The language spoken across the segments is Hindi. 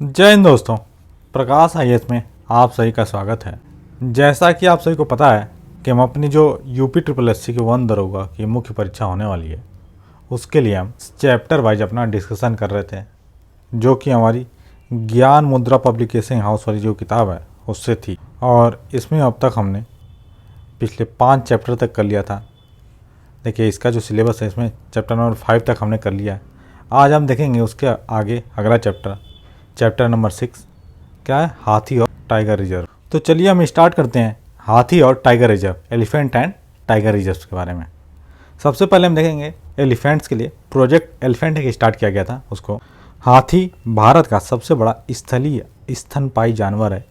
जय हिंद दोस्तों, प्रकाश आईएएस में आप सभी का स्वागत है। जैसा कि आप सभी को पता है कि हम अपनी जो यूपी ट्रिपल एससी की 1 दरोगा की मुख्य परीक्षा होने वाली है, उसके लिए हम चैप्टर वाइज अपना डिस्कशन कर रहे थे, जो कि हमारी ज्ञान मुद्रा पब्लिकेशन हाउस वाली जो किताब है उससे थी। और इसमें अब तक हमने पिछले 5 चैप्टर तक कर लिया था। देखिए, इसका जो सिलेबस है इसमें चैप्टर नंबर 5 तक हमने कर लिया है। आज हम देखेंगे उसके आगे अगला चैप्टर नंबर 6 क्या है, हाथी और टाइगर रिजर्व। तो चलिए हम स्टार्ट करते हैं हाथी और tiger reserve, elephant and tiger reserve के बारे में। सबसे पहले हम देखेंगे एलिफेंट्स के लिए प्रोजेक्ट एलिफेंट एक स्टार्ट किया गया था उसको। हाथी भारत का सबसे बड़ा स्थलीय स्तनपायी जानवर है।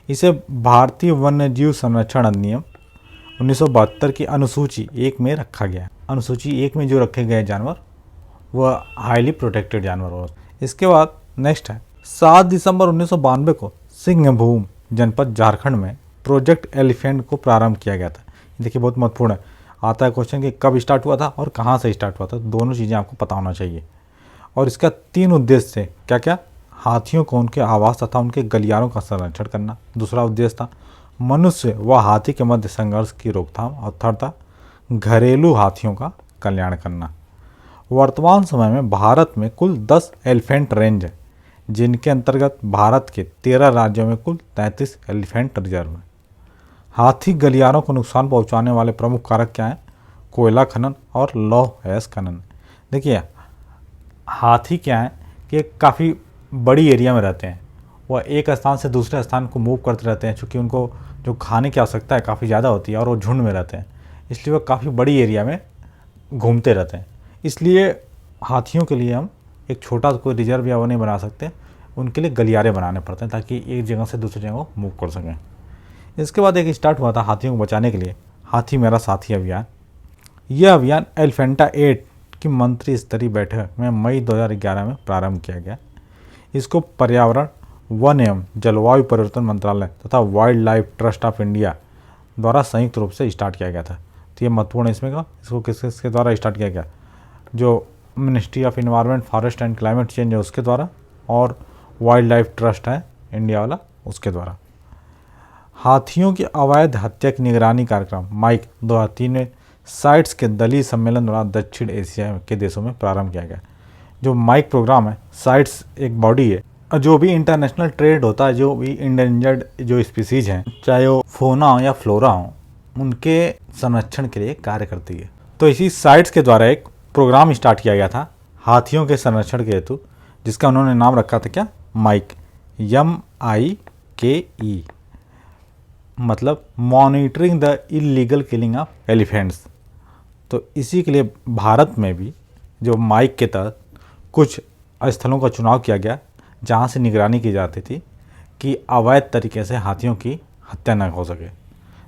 इसे भारतीय वन्यजीव संरक्षण अधिनियम 1972 की अनुसूची 1 में रखा गया है। अनुसूची 1 में जो रखे गए जानवर वह हाईली प्रोटेक्टेड जानवर हो। इसके बाद नेक्स्ट है 7 दिसंबर 1992 को सिंहभूम जनपद झारखंड में प्रोजेक्ट एलिफेंट को प्रारंभ किया गया था। देखिए, बहुत महत्वपूर्ण है। आता है क्वेश्चन कि कब स्टार्ट हुआ था और कहाँ से स्टार्ट हुआ था, दोनों चीज़ें आपको पता होना चाहिए। और इसका 3 उद्देश्य थे। क्या क्या? हाथियों को उनके आवास तथा उनके गलियारों का संरक्षण करना। दूसरा उद्देश्य था मनुष्य व हाथी के मध्य संघर्ष की रोकथाम। और थर्ड था घरेलू हाथियों का कल्याण करना। वर्तमान समय में भारत में कुल 10 एलिफेंट रेंज है, जिनके अंतर्गत भारत के 13 राज्यों में कुल 33 एलिफेंट रिजर्व हैं। हाथी गलियारों को नुकसान पहुंचाने वाले प्रमुख कारक क्या हैं? कोयला खनन और लौह अयस्क खनन। देखिए, हाथी क्या है कि काफ़ी बड़ी एरिया में रहते हैं। वह एक स्थान से दूसरे स्थान को मूव करते रहते हैं, चूँकि उनको जो खाने की आवश्यकता है काफ़ी ज़्यादा होती है और वो झुंड में रहते हैं, इसलिए वह काफ़ी बड़ी एरिया में घूमते रहते हैं। इसलिए हाथियों के लिए हम एक छोटा कोई रिजर्व या वो नहीं बना सकते, उनके लिए गलियारे बनाने पड़ते हैं ताकि एक जगह से दूसरी जगह मूव कर सकें। इसके बाद एक स्टार्ट हुआ था हाथियों को बचाने के लिए हाथी मेरा साथी अभियान। यह अभियान एलिफेंटा 8 की मंत्री स्तरीय बैठक में मई 2011 में प्रारंभ किया गया। इसको पर्यावरण, वन एवं जलवायु परिवर्तन मंत्रालय तथा wild life trust of India द्वारा संयुक्त रूप से स्टार्ट किया गया था। तो ये महत्वपूर्ण है इसमें का, इसको किसके द्वारा स्टार्ट किया गया? जो ministry of environment, forest and climate change है उसके द्वारा, और वाइल्ड लाइफ ट्रस्ट है इंडिया वाला उसके द्वारा। हाथियों की अवैध हत्या की निगरानी कार्यक्रम माइक 2003 में साइट्स के दलीय सम्मेलन द्वारा दक्षिण एशिया के देशों में प्रारंभ किया गया। जो माइक प्रोग्राम है, साइट्स एक बॉडी है, जो भी इंटरनेशनल ट्रेड होता है, जो भी इंडेंजर्ड जो स्पीसीज हैं, चाहे वो फोना हो या फ्लोरा हो, उनके संरक्षण के लिए कार्य करती है। तो इसी साइट्स के द्वारा एक प्रोग्राम स्टार्ट किया गया था हाथियों के संरक्षण के हेतु, जिसका उन्होंने नाम रखा था क्या? माइक, MIKE, मतलब monitoring the illegal killing of elephants. तो इसी के लिए भारत में भी जो माइक के तहत कुछ स्थलों का चुनाव किया गया, जहां से निगरानी की जाती थी कि अवैध तरीके से हाथियों की हत्या न हो सके।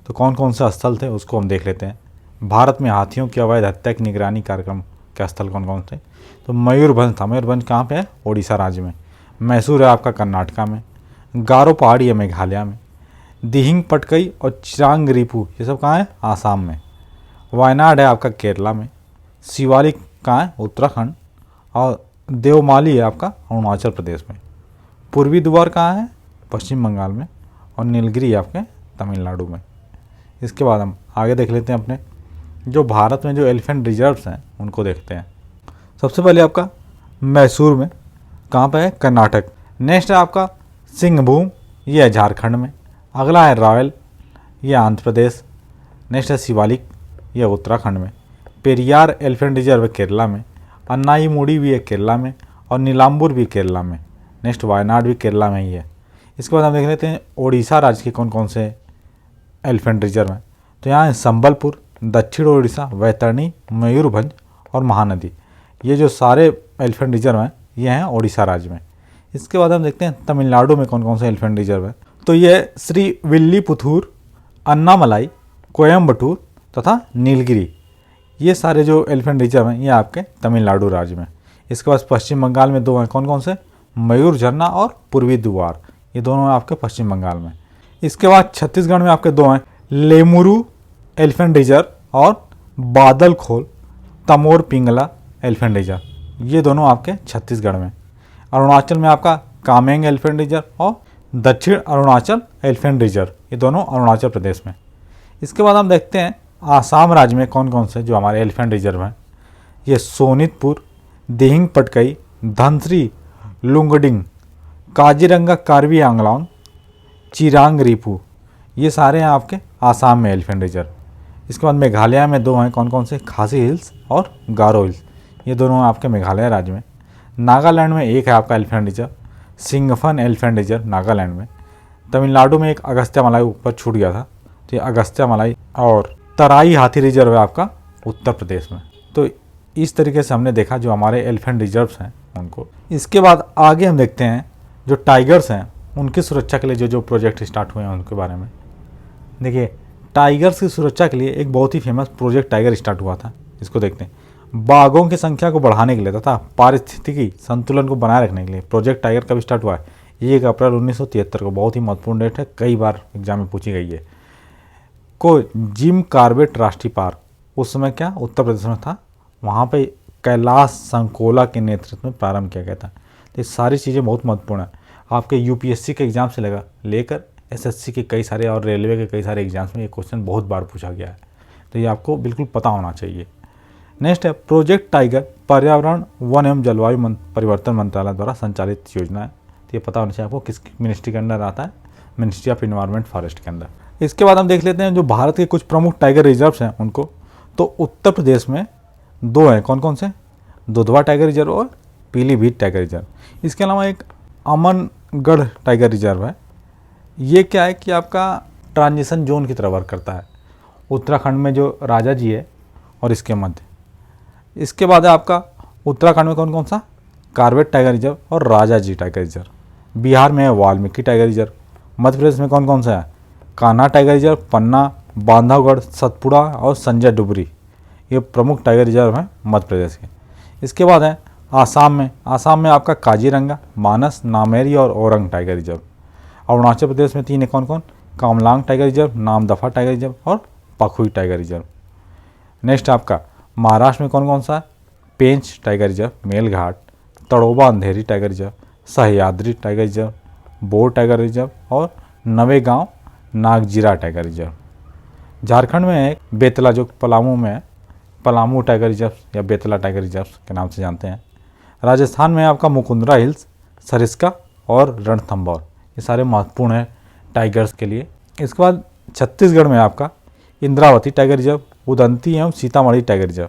तो कौन कौन से स्थल थे उसको हम देख लेते हैं। भारत में हाथियों की अवैध हत्या की निगरानी कार्यक्रम के स्थल कौन कौन थे? तो मयूरभंज था। मयूरभंज कहाँ पे है? उड़ीसा राज्य में। मैसूर है आपका कर्नाटका में। गारो पहाड़ी है मेघालय में। दिहिंग पटकई और चिरांग रिपू ये सब कहाँ है? आसाम में। वायनाड है आपका केरला में। शिवालिक कहाँ है? उत्तराखंड। और देवमाली है आपका अरुणाचल प्रदेश में। पूर्वी द्वार कहाँ है? पश्चिम बंगाल में। और नीलगिरी है आपके तमिलनाडु में। इसके बाद हम आगे देख लेते हैं अपने जो भारत में जो एलिफेंट रिजर्व्स हैं उनको देखते हैं। सबसे पहले आपका मैसूर में, कहाँ पे है? कर्नाटक। नेक्स्ट है आपका सिंहभूम, ये है झारखंड में। अगला है रॉयल, ये आंध्र प्रदेश। नेक्स्ट है शिवालिक, ये उत्तराखंड में। पेरियार एलिफेंट रिजर्व है केरला में। अन्नाईमुड़ी भी है केरला में। और नीलाम्बूर भी केरला में। नेक्स्ट वायनाड भी केरला में ही है। इसके बाद हम देख लेते हैं ओडिशा राज्य के कौन कौन से एलिफेंट रिजर्व हैं। तो यहाँ है संबलपुर, दक्षिण ओडिशा, वैतरणी, मयूरभंज और महानदी। ये जो सारे एलिफेंट रिजर्व हैं ये हैं ओडिशा राज्य में। इसके बाद हम देखते हैं तमिलनाडु में कौन कौन से एलिफेंट रिजर्व है। तो ये श्री विल्लीपुथूर, अन्नामलाई, कोयम्बटूर तथा नीलगिरी, ये सारे जो एलिफेंट रिजर्व हैं ये आपके तमिलनाडु राज्य में। इसके बाद पश्चिम बंगाल में 2 हैं। कौन कौन से? मयूर झरना और पूर्वी द्वार, ये दोनों हैं आपके पश्चिम बंगाल में। इसके बाद छत्तीसगढ़ में आपके 2 हैं, लेमुरू एलिफेंट रिजर्व और बादल खोल तमोर पिंगला एलिफेंट रिजर्व, ये दोनों आपके छत्तीसगढ़ में। अरुणाचल में आपका कामेंग एलिफेंट रिजर्व और दक्षिण अरुणाचल एलिफेंट रिजर्व, ये दोनों अरुणाचल प्रदेश में। इसके बाद हम देखते हैं आसाम राज्य में कौन कौन से जो हमारे एलिफेंट रिजर्व हैं। ये सोनितपुर, दिहिंग पटकई, धनसिरी, लुंगडिंग, काजीरंगा कार्बी आंगलोंग, चिरांग रीपू, ये सारे हैं आपके आसाम में एलिफेंट रिजर्व। इसके बाद मेघालय में दो हैं, कौन कौन से, खासी हिल्स और गारो हिल्स, ये दोनों आपके मेघालय राज्य में। नागालैंड में एक है आपका elephant reserve, Singphan elephant reserve Nagaland में। तमिलनाडु में एक अगस्त्य मलाई ऊपर छूट गया था, तो ये अगस्त्य मलाई। और तराई हाथी रिजर्व है आपका उत्तर प्रदेश में। तो इस तरीके से हमने देखा जो हमारे एलिफेंट रिजर्व्स हैं उनको। इसके बाद आगे हम देखते हैं जो टाइगर्स हैं उनकी सुरक्षा के लिए जो जो प्रोजेक्ट स्टार्ट हुए हैं उनके बारे में। देखिए, टाइगर्स की सुरक्षा के लिए एक बहुत ही फेमस प्रोजेक्ट टाइगर स्टार्ट हुआ था, इसको देखते हैं। बाघों की संख्या को बढ़ाने के लिए तथा पारिस्थितिकी संतुलन को बनाए रखने के लिए प्रोजेक्ट टाइगर कब स्टार्ट हुआ है? 1 अप्रैल 1973 को, बहुत ही महत्वपूर्ण डेट है, कई बार एग्जाम में पूछी गई है। को जिम कार्बेट राष्ट्रीय पार्क उस समय क्या उत्तर प्रदेश में था, वहाँ पे कैलाश संकोला के नेतृत्व में प्रारंभ किया गया था। तो ये सारी चीज़ें बहुत महत्वपूर्ण है। आपके यूपीएससी के एग्जाम से लेकर एसएससी के कई सारे और रेलवे के कई सारे एग्जाम्स में ये क्वेश्चन बहुत बार पूछा गया है, तो ये आपको बिल्कुल पता होना चाहिए। नेक्स्ट है प्रोजेक्ट टाइगर, पर्यावरण वन एवं जलवायु परिवर्तन मंत्रालय द्वारा संचालित योजना है। तो ये पता होना चाहिए आपको किस मिनिस्ट्री के अंदर आता है, मिनिस्ट्री ऑफ इन्वायरमेंट फॉरेस्ट के अंदर। इसके बाद हम देख लेते हैं जो भारत के कुछ प्रमुख टाइगर रिजर्व्स हैं उनको। तो उत्तर प्रदेश में 2 हैं, कौन कौन से, दुधवा टाइगर रिजर्व और पीलीभीत टाइगर रिजर्व। इसके अलावा एक अमनगढ़ टाइगर रिजर्व है। ये क्या है कि आपका ट्रांजिशन जोन की तरह वर्क करता है, उत्तराखंड में जो राजा जी है और इसके मध्य। इसके बाद है आपका उत्तराखंड में कौन कौन सा, कार्बेट टाइगर रिजर्व और राजा जी टाइगर रिजर्व। बिहार में है वाल्मीकि टाइगर रिजर्व। मध्य प्रदेश में कौन कौन सा है, कान्हा टाइगर रिजर्व, पन्ना, बांधवगढ़, सतपुड़ा और संजय डुबरी, ये प्रमुख टाइगर रिजर्व हैं मध्य प्रदेश के। इसके बाद है आसाम में आपका काजीरंगा, मानस, नामेरी और orang tiger reserve. Arunachal Pradesh में 3 है, कौन कौन, Kamlang tiger reserve, Namdapha tiger reserve और पखुई टाइगर रिजर्व। नेक्स्ट आपका महाराष्ट्र में कौन कौन सा है, Pench tiger reserve, Melghat, Tadoba Andhari tiger reserve, Sahyadri tiger reserve, Bor tiger reserve और नवेगांव नागजीरा टाइगर रिजर्व। झारखंड में है बेतला, जो पलामू में है, पलामू टाइगर रिजर्व या बेतला टाइगर रिजर्व के नाम से जानते हैं। राजस्थान में आपका मुकुंदरा हिल्स, सरिस्का और रणथंभौर, ये सारे महत्वपूर्ण हैं टाइगर्स के लिए। इसके बाद छत्तीसगढ़ में आपका इंद्रावती टाइगर रिजर्व, उदंती एवं सीतामढ़ी टाइगर रिजर्व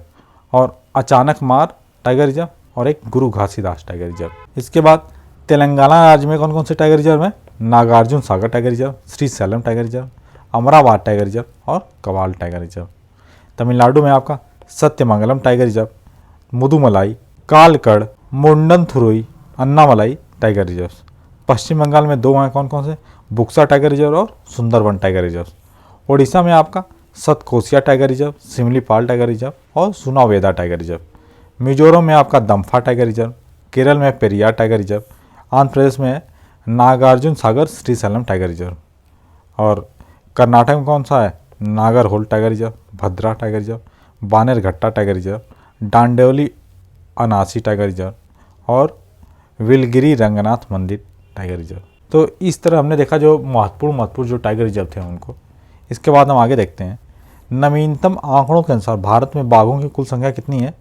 और अचानक मार टाइगर रिजर्व और एक गुरु घासीदास टाइगर रिजर्व। इसके बाद तेलंगाना राज्य में कौन कौन से टाइगर रिजर्व हैं, Nagarjuna Sagar tiger reserve, Sri Sailam tiger reserve, Amrabad tiger reserve और कवाल टाइगर रिजर्व। तमिलनाडु में आपका Sathyamangalam tiger reserve, Mudumalai, Kalakad, Mundanthurai, Anamalai tiger reserve. Paschim Bangal में 2 हैं, कौन कौन से, बुक्सा टाइगर रिजर्व और सुंदरवन टाइगर रिजर्व। ओडिशा में आपका Satkosia tiger reserve, Similipal tiger reserve और सुनावेदा टाइगर रिजर्व। मिजोरम में आपका दम्फा टाइगर रिजर्व, केरल में पेरियार टाइगर रिजर्व, आंध्र प्रदेश में नागार्जुन सागर श्रीशैलम टाइगर रिजर्व और कर्नाटक में कौन सा है, Nagarhole tiger reserve, Bhadra tiger reserve, Bannerghatta tiger reserve, Dandeli Anshi tiger reserve और विलगिरी रंगनाथ मंदिर टाइगर रिजर्व। तो इस तरह हमने देखा जो महत्वपूर्ण जो टाइगर रिजर्व थे उनको। इसके बाद हम आगे देखते हैं, नवीनतम आंकड़ों के अनुसार भारत में बाघों की कुल संख्या कितनी है,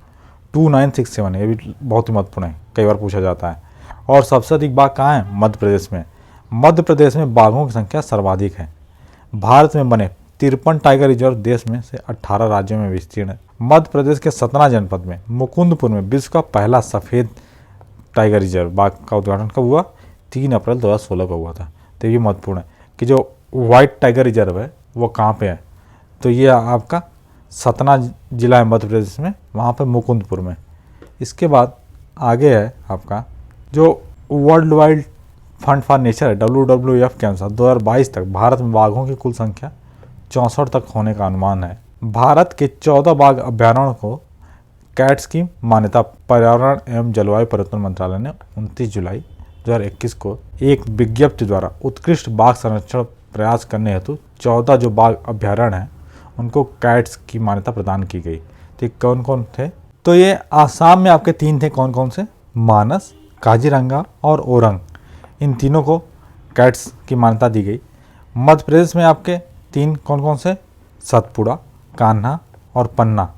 2967 है। ये भी बहुत ही महत्वपूर्ण है, कई बार पूछा जाता है। और सबसे अधिक बाघ कहाँ है, मध्य प्रदेश में। मध्य प्रदेश में बाघों की संख्या सर्वाधिक है। भारत में बने 53 टाइगर रिजर्व देश में से 18 राज्यों में विस्तीर्ण है। मध्य प्रदेश के सतना जनपद में मुकुंदपुर में विश्व का पहला सफ़ेद टाइगर रिजर्व बाघ का उद्घाटन कब हुआ, 3 अप्रैल 2016 को हुआ था। तो ये महत्वपूर्ण है कि जो व्हाइट टाइगर रिजर्व है वो कहाँ पे है, तो ये आपका सतना जिला है मध्य प्रदेश में, वहाँ पे मुकुंदपुर में। इसके बाद आगे है आपका जो world wide fund for nature है, WWF के अनुसार 2022 तक भारत में बाघों की कुल संख्या 64 तक होने का अनुमान है। भारत के 14 बाघ अभ्यारण्यों को कैट्स की मान्यता पर्यावरण एवं जलवायु परिवर्तन मंत्रालय ने 29 जुलाई 2021 को एक विज्ञप्ति द्वारा उत्कृष्ट बाघ संरक्षण प्रयास करने हेतु 14 जो बाघ अभ्यारण्य हैं उनको कैट्स की मान्यता प्रदान की गई। तो कौन कौन थे, तो ये आसाम में आपके 3 थे, कौन कौन से, मानस, काजीरंगा और ओरंग। इन तीनों को कैट्स की मान्यता दी गई। मध्य प्रदेश में आपके 3 कौन कौन से, सतपुड़ा, कान्हा और पन्ना।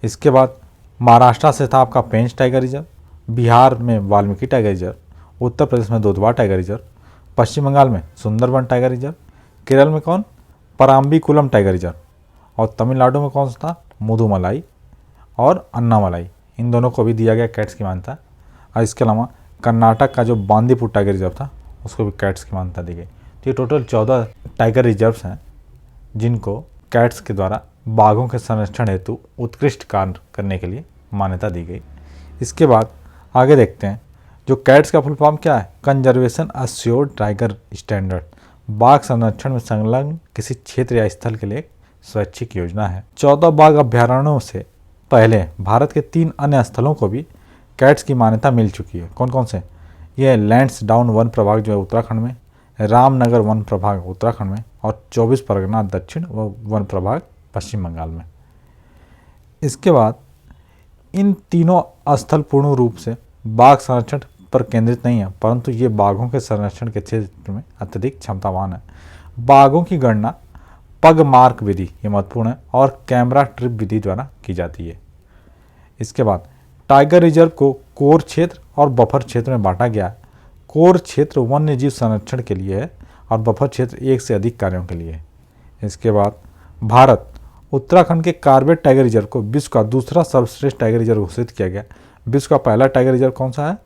इसके बाद महाराष्ट्र से था आपका पेंच टाइगर रिजर्व, बिहार में वाल्मीकि टाइगर रिजर्व, उत्तर प्रदेश में दुधवा टाइगर रिजर्व, पश्चिम बंगाल में सुंदरबन टाइगर रिजर्व, केरल में कौन, पराम्बीकुलम टाइगर रिजर्व, और तमिलनाडु में कौन सा था, मुदुमलाई और अन्नामलाई। इन दोनों को भी दिया गया कैट्स की मान्यता। और इसके अलावा कर्नाटक का जो बांदीपुर टाइगर रिजर्व था उसको भी कैट्स की मान्यता दी गई। तो ये टोटल 14 टाइगर रिजर्व्स हैं जिनको कैट्स के द्वारा बाघों के संरक्षण हेतु उत्कृष्ट कार्य करने के लिए मान्यता दी गई। इसके बाद आगे देखते हैं, जो कैट्स का फुल फॉर्म क्या है, कंजर्वेशन अस्योर्ड टाइगर स्टैंडर्ड। बाघ संरक्षण में संलग्न किसी क्षेत्र या स्थल के लिए एक स्वैच्छिक योजना है। 14 बाघ अभ्यारण्यों से पहले भारत के 3 अन्य स्थलों को भी कैट्स की मान्यता मिल चुकी है। कौन कौन से, ये लैंसडाउन वन प्रभाग जो है उत्तराखंड में, रामनगर वन प्रभाग उत्तराखंड में, और 24 परगना दक्षिण वन प्रभाग पश्चिम बंगाल में। इसके बाद इन तीनों स्थल पूर्ण रूप से बाघ संरक्षण पर केंद्रित नहीं है, परंतु ये बाघों के संरक्षण के क्षेत्र में अत्यधिक क्षमतावान है। बाघों की गणना पग मार्क विधि, ये महत्वपूर्ण है, और कैमरा ट्रिप विधि द्वारा की जाती है। इसके बाद टाइगर रिजर्व को कोर क्षेत्र और बफर क्षेत्र में बांटा गया है। कोर क्षेत्र वन्य जीव संरक्षण के लिए है और बफर क्षेत्र एक से अधिक कार्यों के लिए है। इसके बाद भारत उत्तराखंड के कार्बेट टाइगर रिजर्व को विश्व का दूसरा सर्वश्रेष्ठ टाइगर रिजर्व घोषित किया गया। विश्व का पहला टाइगर रिजर्व कौन सा है,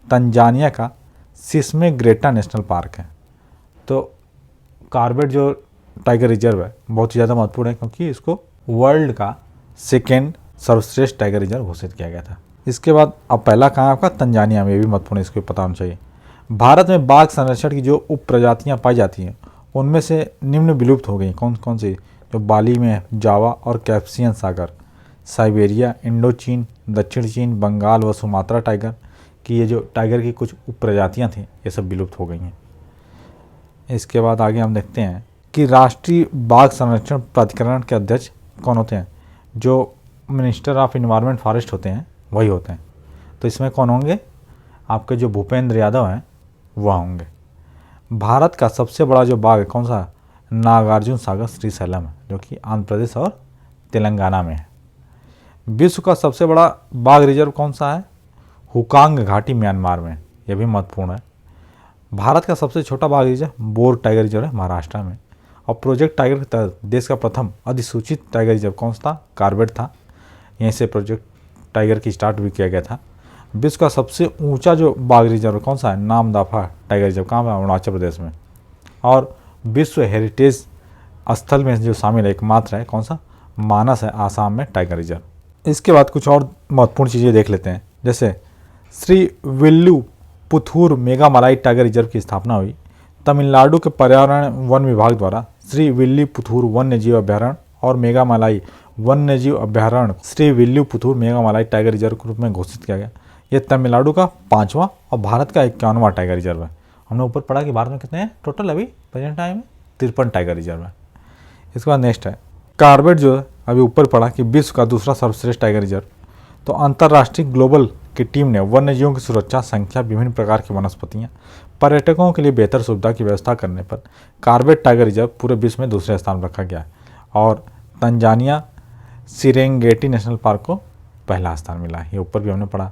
तंजानिया का सिस्मे ग्रेटा नेशनल पार्क है। तो कार्बेट जो टाइगर रिजर्व है बहुत ही ज़्यादा महत्वपूर्ण है क्योंकि इसको वर्ल्ड का 2nd सर्वश्रेष्ठ टाइगर रिजर्व घोषित किया गया था। इसके बाद अब पहला कहाँ है आपका, तंजानिया में, ये भी महत्वपूर्ण है, इसको पता होना चाहिए। भारत में बाघ संरक्षण की जो उप प्रजातियाँ पाई जाती हैं उनमें से निम्न विलुप्त हो गई। कौन कौन सी, जो बाली में है, जावा और कैस्पियन सागर, साइबेरिया, इंडो चीन, दक्षिण चीन, बंगाल व सुमात्रा टाइगर की ये जो टाइगर की कुछ उप प्रजातियाँ थीं ये सब विलुप्त हो गई हैं। इसके बाद आगे हम देखते हैं कि राष्ट्रीय बाघ संरक्षण प्राधिकरण के अध्यक्ष कौन होते हैं, जो मिनिस्टर ऑफ इन्वायरमेंट फॉरेस्ट होते हैं वही होते हैं। तो इसमें कौन होंगे, आपके जो भूपेंद्र यादव हैं वह होंगे। भारत का सबसे बड़ा जो बाघ है कौन सा, नागार्जुन सागर श्रीशैलम है, जो कि आंध्र प्रदेश और तेलंगाना में है। विश्व का सबसे बड़ा बाघ रिजर्व कौन सा है, हुकांग घाटी म्यांमार में, यह भी महत्वपूर्ण है। भारत का सबसे छोटा बाघ रिजर्व बोर टाइगर रिजर्व है महाराष्ट्र में। और प्रोजेक्ट टाइगर के तहत देश का प्रथम अधिसूचित टाइगर रिजर्व कौन सा था, कार्बेट था। यहीं से प्रोजेक्ट टाइगर की स्टार्ट भी किया गया था। विश्व का सबसे ऊंचा जो बाघ रिजर्व कौन सा है, नामदफा टाइगर रिजर्व, कहाँ है, अरुणाचल प्रदेश में। और विश्व हेरिटेज स्थल में जो शामिल है एकमात्र है कौन सा, मानस है, आसाम में टाइगर रिजर्व। इसके बाद कुछ और महत्वपूर्ण चीज़ें देख लेते हैं, जैसे श्री विल्लू पुथूर मेघामलाई टाइगर रिजर्व की स्थापना हुई। तमिलनाडु के पर्यावरण वन विभाग द्वारा श्री विल्ली पुथूर वन्य जीव अभ्यारण्य और मेघामलाई वन्य जीव अभ्यारण्य श्री विल्लू पुथूर मेघामलाई टाइगर रिजर्व के रूप में घोषित किया गया। यह तमिलनाडु का 5वां और भारत का 51वां टाइगर रिजर्व है। हमने ऊपर पढ़ा कि भारत में कितने हैं टोटल, अभी प्रेजेंट टाइम में 53 टाइगर रिजर्व है। इसके बाद नेक्स्ट है कार्बेट, जो है अभी ऊपर पढ़ा कि विश्व का दूसरा सर्वश्रेष्ठ टाइगर रिजर्व। तो अंतर्राष्ट्रीय ग्लोबल की टीम ने वन्य जीवों की सुरक्षा, संख्या, विभिन्न प्रकार की वनस्पतियाँ, पर्यटकों के लिए बेहतर सुविधा की व्यवस्था करने पर कार्बेट टाइगर रिजर्व पूरे विश्व में दूसरे स्थान पर रखा गया है और तंजानिया सिरेंगेटी नेशनल पार्क को पहला स्थान मिला है। ये ऊपर भी हमने पढ़ा।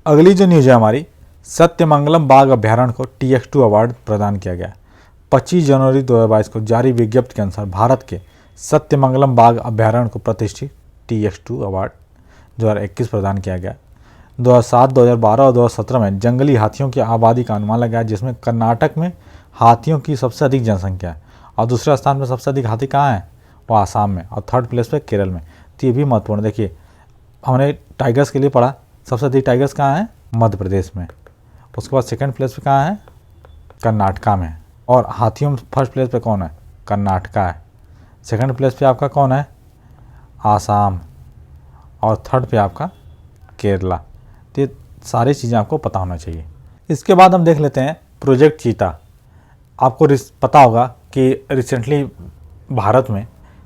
अगली जो न्यूज़ है हमारी, सत्यमंगलम बाघ अभ्यारण्य को TX2 अवार्ड प्रदान किया गया। 25 जनवरी 2022 को जारी विज्ञप्ति के अनुसार भारत के सत्यमंगलम बाघ अभ्यारण्य को प्रतिष्ठित TX2 अवार्ड 2021 प्रदान किया गया। 2007, 2012 और 2017 में जंगली हाथियों की आबादी का अनुमान लगाया, जिसमें कर्नाटक में हाथियों की सबसे अधिक जनसंख्या है और दूसरे स्थान पर सबसे अधिक हाथी कहाँ है, वो आसाम में, और 3rd प्लेस पे केरल में। तो ये भी महत्वपूर्ण, देखिए हमने टाइगर्स के लिए पढ़ा, सबसे अधिक टाइगर्स कहाँ हैं, मध्य प्रदेश में। उसके बाद 2nd प्लेस पे कहाँ है, कर्नाटका में। और हाथियों में 1st प्लेस पे कौन है, कर्नाटका है। 2nd प्लेस पे आपका कौन है, आसाम। और 3rd पे आपका केरला। तो ये सारी चीज़ें आपको पता होना चाहिए। इसके बाद हम देख लेते हैं प्रोजेक्ट चीता। आपको पता होगा कि रिसेंटली भारत में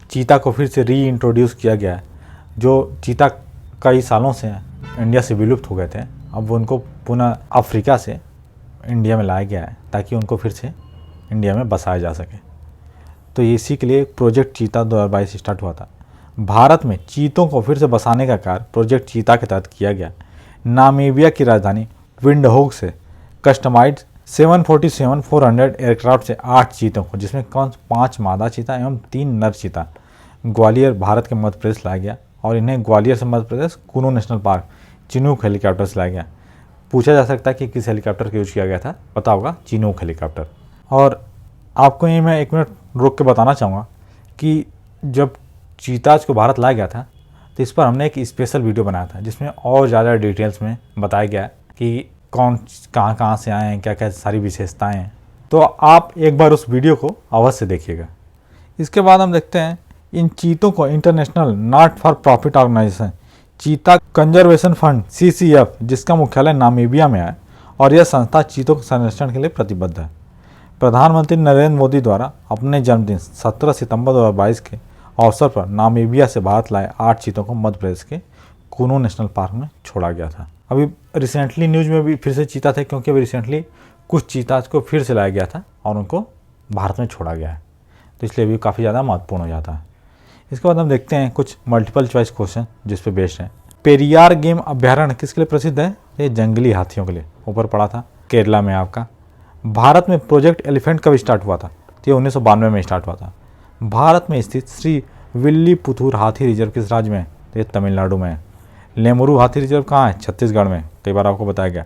चीता को फिर से री इंट्रोड्यूस किया गया है। जो चीता कई सालों से इंडिया से विलुप्त हो गए थे, अब उनको पुनः अफ्रीका से इंडिया में लाया गया है ताकि उनको फिर से इंडिया में बसाया जा सके। तो इसी के लिए प्रोजेक्ट चीता 2022 स्टार्ट हुआ था। भारत में चीतों को फिर से बसाने का कार्य प्रोजेक्ट चीता के तहत किया गया। नामीबिया की राजधानी विंडहोक से कस्टमाइज्ड 747-400 एयरक्राफ्ट से 8 चीतों को, जिसमें 5 मादा चीता एवं 3 नर चीता, ग्वालियर भारत के मध्य प्रदेश लाया गया और इन्हें ग्वालियर से मध्य प्रदेश कुनू नेशनल पार्क चिनूक हेलीकॉप्टर से लाया गया। पूछा जा सकता है कि किस हेलीकॉप्टर का यूज किया गया था, पता होगा चिनूक हेलीकॉप्टर। और आपको ये मैं 1 मिनट रोक के बताना चाहूँगा कि जब चीताज को भारत लाया गया था तो इस पर हमने एक स्पेशल वीडियो बनाया था जिसमें और ज़्यादा डिटेल्स में बताया गया कि कौन कहाँ से आए हैं, क्या क्या सारी विशेषताएं हैं। तो आप एक बार उस वीडियो को अवश्य देखिएगा। इसके बाद हम देखते हैं इन चीतों को international not for profit organisation cheetah conservation fund CCF, जिसका मुख्यालय नामीबिया में है, और यह संस्था चीतों के संरक्षण के लिए प्रतिबद्ध है। प्रधानमंत्री नरेंद्र मोदी द्वारा अपने जन्मदिन 17 सितंबर 2022 के अवसर पर नामीबिया से भारत लाए 8 चीतों को मध्य प्रदेश के कुनू नेशनल पार्क में छोड़ा गया था। अभी रिसेंटली न्यूज़ में भी फिर से चीता थे, क्योंकि अभी रिसेंटली कुछ चीताज को फिर से लाया गया था और उनको भारत में छोड़ा गया है, तो इसलिए भी काफ़ी ज़्यादा महत्वपूर्ण हो जाता है। इसके बाद हम देखते हैं कुछ मल्टीपल चॉइस क्वेश्चन जिस पे बेस्ड हैं। पेरियार गेम अभ्यारण्य किसके लिए प्रसिद्ध है? ये जंगली हाथियों के लिए, ऊपर पड़ा था केरला में आपका। भारत में प्रोजेक्ट एलिफेंट कब स्टार्ट हुआ था? तो ये 1992 में स्टार्ट हुआ था। भारत में स्थित श्री विल्लीपुतूर हाथी रिजर्व किस राज्य में है? तो ये तमिलनाडु में है। लेमुरु हाथी रिजर्व कहाँ है? छत्तीसगढ़ में, कई बार आपको बताया गया।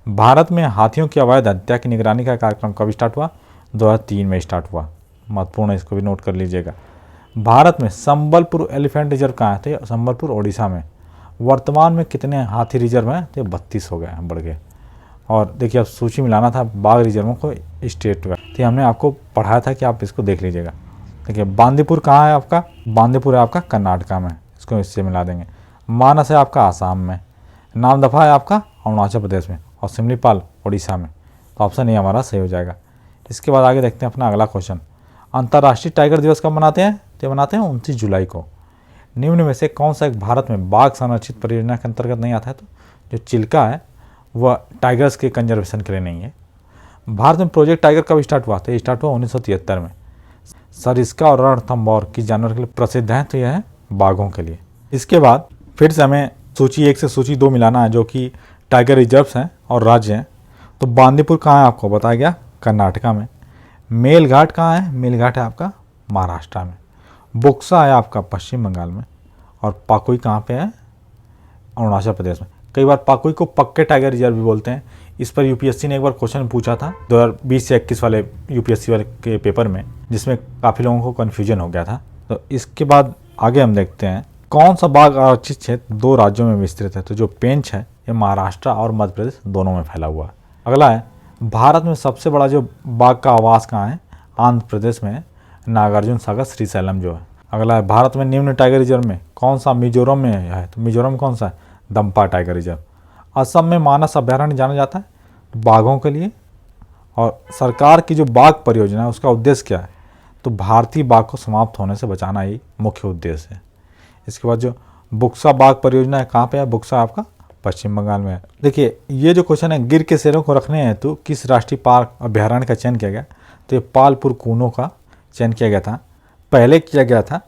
भारत में हाथियों की अवैध हत्या की निगरानी का कार्यक्रम कब स्टार्ट हुआ? 2003 में स्टार्ट हुआ। महत्वपूर्ण है, इसको भी नोट कर लीजिएगा। भारत में संबलपुर एलिफेंट रिजर्व कहाँ है? तो ये संबलपुर ओडिशा में। वर्तमान में कितने हाथी रिजर्व हैं? तो 32 हो गए हैं, बढ़ गए। और देखिए अब सूची मिलाना था बाघ रिजर्वों को स्टेट का, तो हमने आपको पढ़ाया था कि आप इसको देख लीजिएगा। देखिए बांदीपुर कहाँ है आपका? बांदीपुर है आपका कर्नाटका में, इसको इससे मिला देंगे। मानस है आपका आसाम में। नामदफा है आपका अरुणाचल प्रदेश में, और सिमलीपाल उड़ीसा में। तो ऑप्शन ए हमारा सही हो जाएगा। इसके बाद आगे देखते हैं अपना अगला क्वेश्चन। अंतर्राष्ट्रीय टाइगर दिवस कब मनाते हैं? तो मनाते हैं 29 जुलाई को। निम्न में से कौन सा एक भारत में बाघ संरक्षित परियोजना के अंतर्गत नहीं आता है? तो जो चिल्का है वह टाइगर्स के कंजर्वेशन के लिए नहीं है। भारत में प्रोजेक्ट टाइगर कब स्टार्ट हुआ? तो ये स्टार्ट हुआ 1973 में। सरिस्का और रणथंभौर किस जानवर के लिए प्रसिद्ध हैं? तो यह है बाघों के लिए। इसके बाद फिर से हमें सूची 1 से सूची 2 मिलाना है, जो कि टाइगर रिजर्व्स हैं और राज्य हैं। तो बांदीपुर कहाँ है आपको बताया गया? कर्नाटका में। मेलघाट कहाँ है? मेलघाट है आपका महाराष्ट्र में। बुक्सा है आपका पश्चिम बंगाल में। और पाकुई कहाँ पे है? अरुणाचल प्रदेश में। कई बार पाकुई को पक्के टाइगर रिजर्व भी बोलते हैं। इस पर यूपीएससी ने एक बार क्वेश्चन पूछा था 2020 से 21 वाले यूपीएससी वाले के पेपर में, जिसमें काफ़ी लोगों को कन्फ्यूजन हो गया था। तो इसके बाद आगे हम देखते हैं कौन सा बाघ आरक्षित क्षेत्र 2 राज्यों में विस्तृत है? तो जो पेंच है ये महाराष्ट्र और मध्य प्रदेश दोनों में फैला हुआ है। अगला है भारत में सबसे बड़ा जो बाघ का आवास कहाँ है? आंध्र प्रदेश में नागार्जुन सागर श्रीशैलम जो है। अगला है भारत में निम्न टाइगर रिजर्व में कौन सा मिजोरम में है? तो मिजोरम कौन सा है? Dampa tiger reserve. असम में मानस अभ्यारण्य जाना जाता है बाघों के लिए। और सरकार की जो बाघ परियोजना है उसका उद्देश्य क्या है? तो भारतीय बाघ को समाप्त होने से बचाना ही मुख्य उद्देश्य है। इसके बाद जो बुक्सा बाघ परियोजना है कहाँ पे है? बुक्सा आपका पश्चिम बंगाल में है। देखिए ये जो क्वेश्चन है गिर के शेरों को रखने हैं तो किस राष्ट्रीय पार्क अभ्यारण्य का चयन किया गया? तो ये पालपुर कूनो का चयन किया गया था, पहले किया गया था।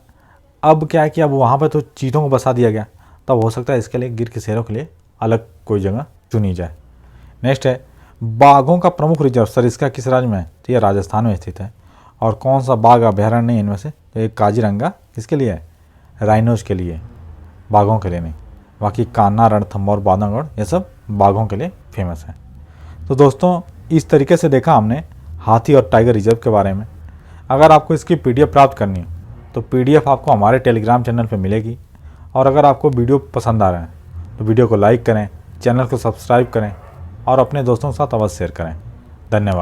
अब क्या है कि अब वहाँ पर तो चीतों को बसा दिया गया, तब हो सकता है इसके लिए गिर के शेरों के लिए अलग कोई जगह चुनी जाए। नेक्स्ट है बाघों का प्रमुख रिजर्व सरिस्का किस राज्य में है? तो ये राजस्थान में स्थित है। और कौन सा बाघ अभ्यारण्य नहीं इनमें से? तो ये काजीरंगा किसके लिए है? राइनोज के लिए, बाघों के लिए नहीं। बाकी कान्हा, रणथंभौर, बांधवगढ़ ये सब बाघों के लिए फेमस है। तो दोस्तों इस तरीके से देखा हमने हाथी और टाइगर रिजर्व के बारे में। अगर आपको इसकी PDF प्राप्त करनी हो तो PDF आपको हमारे टेलीग्राम चैनल पर मिलेगी। और अगर आपको वीडियो पसंद आ रहा है तो वीडियो को लाइक करें, चैनल को सब्सक्राइब करें और अपने दोस्तों के साथ अवश्य शेयर करें। धन्यवाद।